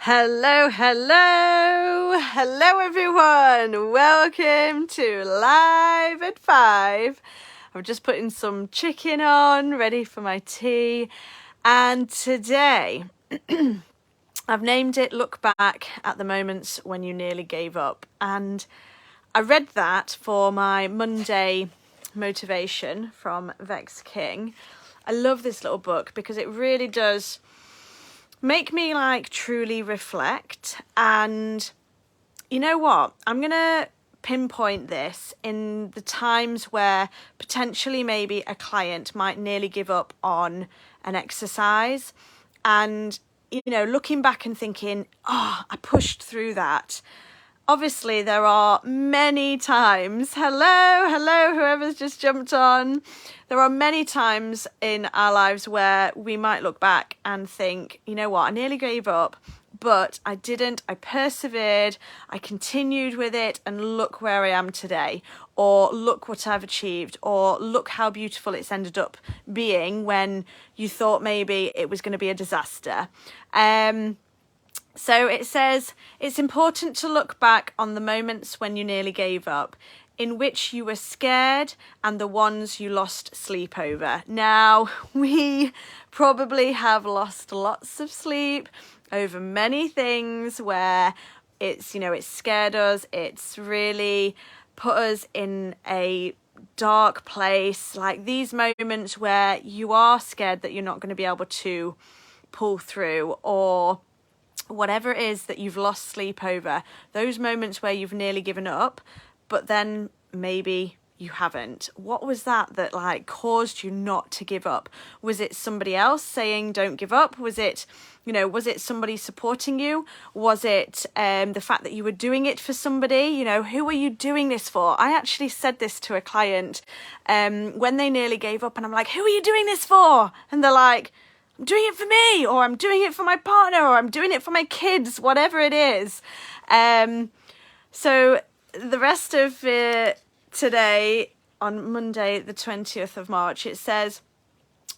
Hello, everyone. Welcome to Live at 5. I'm just putting some chicken on, ready for my tea. And today, I've named it Look Back at the Moments When You Nearly Gave Up. And I read that for my Monday motivation from Vex King. I love this little book because it really does make me truly reflect. And you know what? I'm going to pinpoint this in the times where potentially maybe a client might nearly give up on an exercise. And, looking back and thinking, I pushed through that. Obviously, there are many times, hello, whoever's just jumped on. There are many times in our lives where we might look back and think, you know what, I nearly gave up, but I didn't. I persevered, I continued with it, and look where I am today. Or look what I've achieved, or look how beautiful it's ended up being when you thought maybe it was going to be a disaster. So it says, it's important to look back on the moments when you nearly gave up, in which you were scared, and the ones you lost sleep over. Now, we probably have lost lots of sleep over many things where it's scared us. It's really put us in a dark place, like these moments where you are scared that you're not going to be able to pull through, or whatever it is that you've lost sleep over, those moments where you've nearly given up, but then maybe you haven't. What was that caused you not to give up? Was it somebody else saying don't give up? Was it somebody supporting you? Was it the fact that you were doing it for somebody? Who are you doing this for? I actually said this to a client when they nearly gave up, and I'm like, who are you doing this for? And they're like, I'm doing it for me, or I'm doing it for my partner, or I'm doing it for my kids, whatever it is. So the rest of today, on Monday, the 20th of March, it says,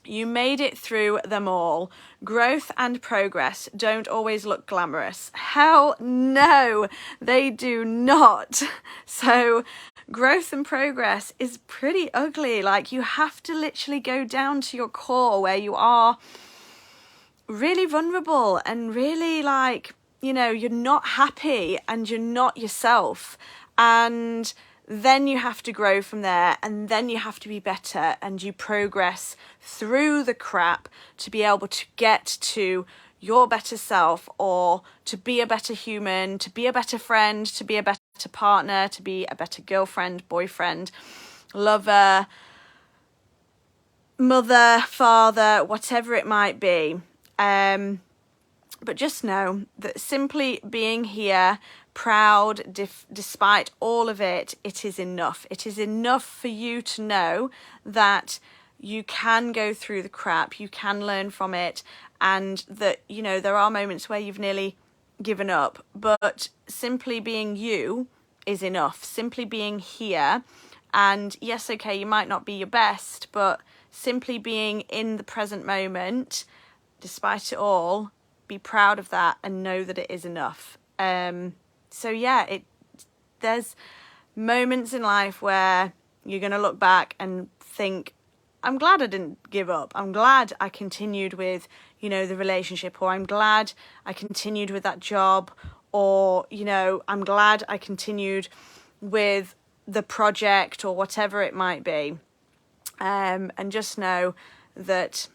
you made it through them all. Growth and progress don't always look glamorous. Hell no, they do not. So growth and progress is pretty ugly. You have to literally go down to your core where you are really vulnerable and really you're not happy and you're not yourself, and then you have to grow from there, and then you have to be better, and you progress through the crap to be able to get to your better self, or to be a better human, to be a better friend, to be a better partner, to be a better girlfriend, boyfriend, lover, mother, father, whatever it might be. But just know that simply being here, proud, despite all of it, it is enough. It is enough for you to know that you can go through the crap, you can learn from it, and that, there are moments where you've nearly given up, but simply being you is enough. Simply being here, and yes, okay, you might not be your best, but simply being in the present moment, despite it all, be proud of that and know that it is enough. So yeah, there's moments in life where you're going to look back and think, I'm glad I didn't give up. I'm glad I continued with, the relationship, or I'm glad I continued with that job, or, I'm glad I continued with the project, or whatever it might be. And just know that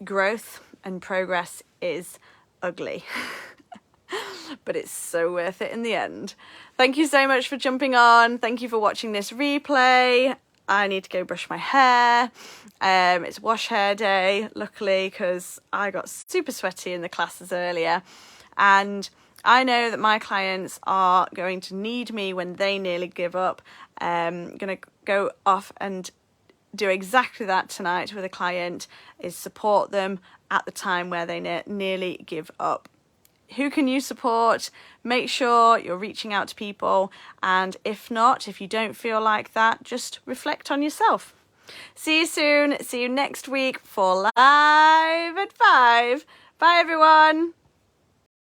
growth and progress is ugly, but it's so worth it in the end. Thank you so much for jumping on. Thank you for watching this replay. I need to go brush my hair. It's wash hair day, luckily, because I got super sweaty in the classes earlier, and I know that my clients are going to need me when they nearly give up. I'm going to go off and do exactly that tonight with a client, is support them at the time where they nearly give up. Who can you support? Make sure you're reaching out to people, and if not, if you don't feel like that, just reflect on yourself. See you soon. See you next week for Live at 5. Bye everyone.